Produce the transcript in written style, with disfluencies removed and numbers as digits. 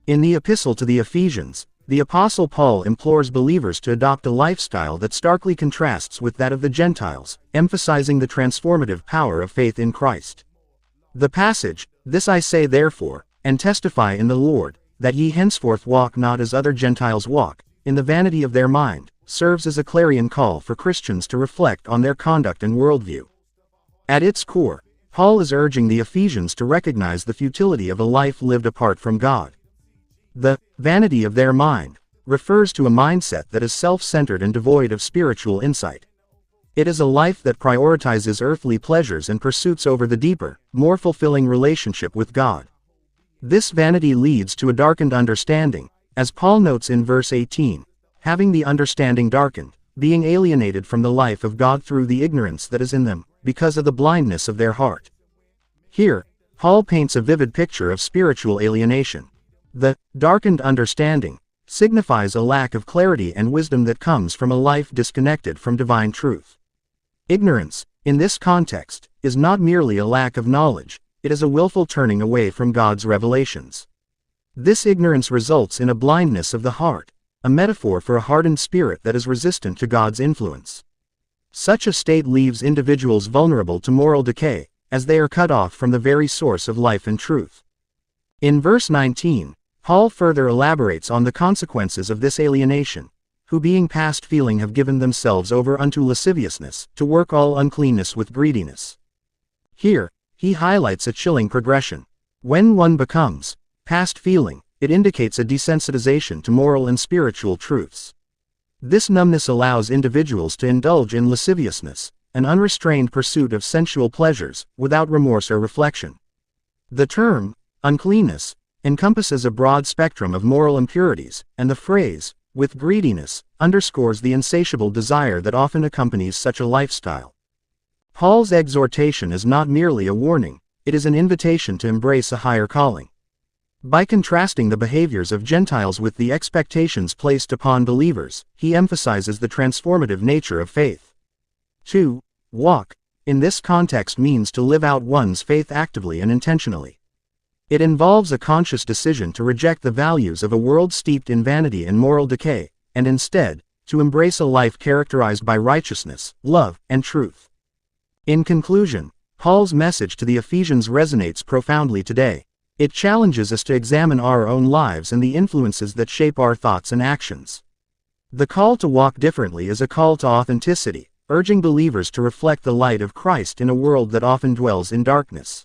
In the epistle to the Ephesians, the Apostle Paul implores believers to adopt a lifestyle that starkly contrasts with that of the Gentiles, emphasizing the transformative power of faith in Christ. The passage, "This I say therefore, and testify in the Lord, that ye henceforth walk not as other Gentiles walk, in the vanity of their mind," serves as a clarion call for Christians to reflect on their conduct and worldview. At its core, Paul is urging the Ephesians to recognize the futility of a life lived apart from God. The vanity of their mind refers to a mindset that is self-centered and devoid of spiritual insight. It is a life that prioritizes earthly pleasures and pursuits over the deeper, more fulfilling relationship with God. This vanity leads to a darkened understanding, as Paul notes in verse 18, having the understanding darkened, being alienated from the life of God through the ignorance that is in them, because of the blindness of their heart. Here, Paul paints a vivid picture of spiritual alienation. The darkened understanding signifies a lack of clarity and wisdom that comes from a life disconnected from divine truth. Ignorance, in this context, is not merely a lack of knowledge, it is a willful turning away from God's revelations. This ignorance results in a blindness of the heart, a metaphor for a hardened spirit that is resistant to God's influence. Such a state leaves individuals vulnerable to moral decay, as they are cut off from the very source of life and truth. In verse 19, Paul further elaborates on the consequences of this alienation, who being past feeling have given themselves over unto lasciviousness, to work all uncleanness with greediness. Here, he highlights a chilling progression. When one becomes past feeling, it indicates a desensitization to moral and spiritual truths. This numbness allows individuals to indulge in lasciviousness, an unrestrained pursuit of sensual pleasures, without remorse or reflection. The term, uncleanness, encompasses a broad spectrum of moral impurities, and the phrase, with greediness, underscores the insatiable desire that often accompanies such a lifestyle. Paul's exhortation is not merely a warning, it is an invitation to embrace a higher calling. By contrasting the behaviors of Gentiles with the expectations placed upon believers, he emphasizes the transformative nature of faith. To walk, in this context, means to live out one's faith actively and intentionally. It involves a conscious decision to reject the values of a world steeped in vanity and moral decay, and instead, to embrace a life characterized by righteousness, love, and truth. In conclusion, Paul's message to the Ephesians resonates profoundly today. It challenges us to examine our own lives and the influences that shape our thoughts and actions. The call to walk differently is a call to authenticity, urging believers to reflect the light of Christ in a world that often dwells in darkness.